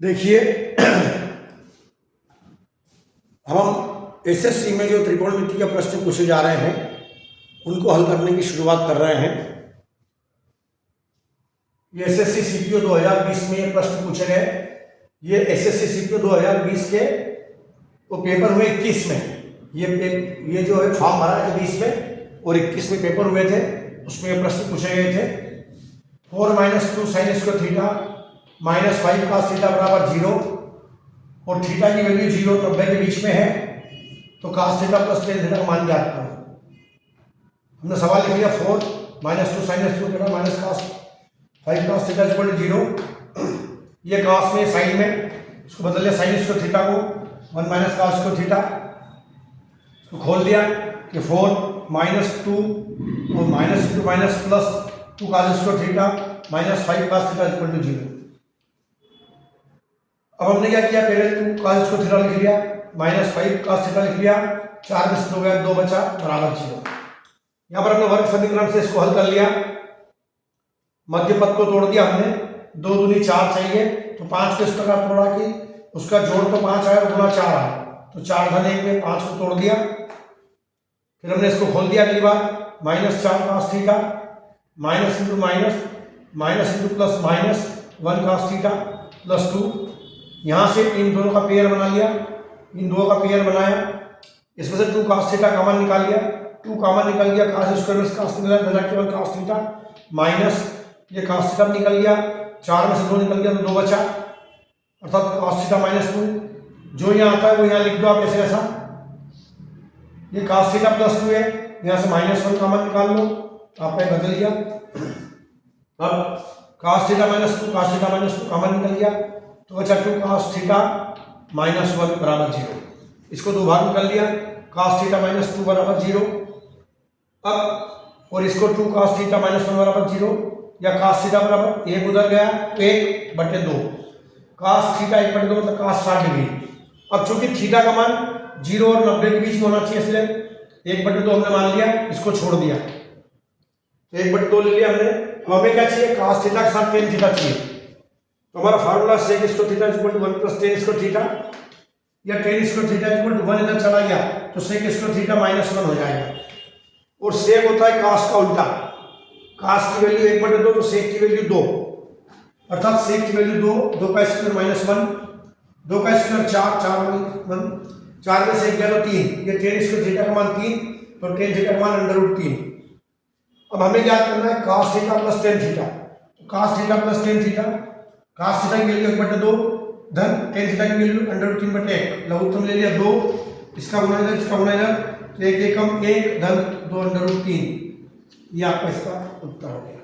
देखिए हम एसएससी में जो त्रिकोणमिति के प्रश्न पूछे जा रहे हैं उनको हल करने की शुरुआत कर रहे हैं। ये एसएससी सीपीओ 2020 में ये प्रश्न पूछे गए। ये एसएससी सीपीओ 2020 के वो पेपर हुए 21 में। ये जो है फॉर्म भरा है 20 में और 21 में पेपर हुए थे, उसमें ये प्रश्न पूछे गए थे। 4 - 2 sin square theta -5 cos theta बराबर 0 और थीटा की वैल्यू 0 और 90 के बीच में है, तो cos theta plus tan theta का मान ज्ञात करो। हमने सवाल लिख लिया 4 - 2 sin स्क्वायर थीटा -5 cos थीटा इक्वल टू 0। ये cos में sin में इसको बदल लिया sin स्क्वायर थीटा को 1 - cos स्क्वायर थीटा। इसको खोल दिया कि 4 - 2 और minus into minus plus 2 cos square theta -5 cos थीटा इक्वल टू 0। अब हमने क्या किया, पहले 2 cos स्क्वायर थीटा लिख लिया, -5 cos थीटा लिख लिया, 4 में से 2 गया, 2 बचा बराबर 0। यहाँ पर हमने वर्ग समीकरण से इसको हल कर लिया। मध्य पद को तोड़ दिया हमने, 2 दूनी 4 चाहिए, तो 5 को इस प्रकार तोड़ा कि उसका जोड़ तो 5 आया, गुना 4 आया, तो 4 - 1 में 5 को तोड़ दिया। फिर हमने इसको खोल दिया अगली बार, -4 cos theta minus into minus minus into plus -1 cos theta plus 2। यहाँ से इन दोनों का पेयर बना लिया, इन दोनों का पेयर बनाया, इसमें से 2 cos थीटा कॉमन निकाल लिया, 2 कॉमन निकल गया, cos स्क्वायर में से cos निकला, बचा केवल cos थीटा माइनस ये cos थीटा निकल गया, 4 में से 2 निकल गया, तो 2 बचा, अर्थात cos थीटा -2। जो यहाँ आता है वो यहाँ लिख दो आप ऐसे ऐसा। ये cos थीटा प्लस 2 है, यहाँ से -1 कॉमन निकाल लो, आपने बदल दिया। अब cos theta -2 cos theta -2 common निकल गया, तो बचा 2 cos थीटा -1 बराबर 0। इसको 2 भाग निकल लिया, cos थीटा -2 बराबर 0। अब और इसको 2 cos थीटा -1 बराबर 0 या cos थीटा बराबर 1 उधर गया, 1/2 cos थीटा 1/2 मतलब cos 60 डिग्री। अब चूंकि थीटा का मान 0 और 90 के बीच में होना चाहिए, इसलिए 1/2 हमने मान लिया, इसको छोड़ दिया, तो 1/2 ले लिया हमने। अब हमें क्या चाहिए, cos थीटा के साथ tan थीटा चाहिए, तो हमारा formula sec square theta equal to 1 plus tan square theta, या tan square theta equal to 1 इधर चला गया तो sec स्क्वायर थीटा -1 हो जाएगा। और sec होता है cos का उल्टा, cos की वैल्यू 1/2 तो sec की वैल्यू 2, अर्थात sec की वैल्यू 2, 2 का स्क्वायर -1, 2 का स्क्वायर 4, 4 में 4 में से 1 गया तो 3, ये tan स्क्वायर थीटा का मान 3, तो tan थीटा का मान √3। अब हमें याद करना है cos theta plus tan theta, तो cos theta plus tan theta, cos theta की वैल्यू 1/2 धन tan थीटा की वैल्यू √3/1, लघुत्तम ले लिया 2, इसका गुणा इधर, इसका गुणा इधर, तो 1 एकम 1 धन 2 √3। ये आपका इसका उत्तर हो गया।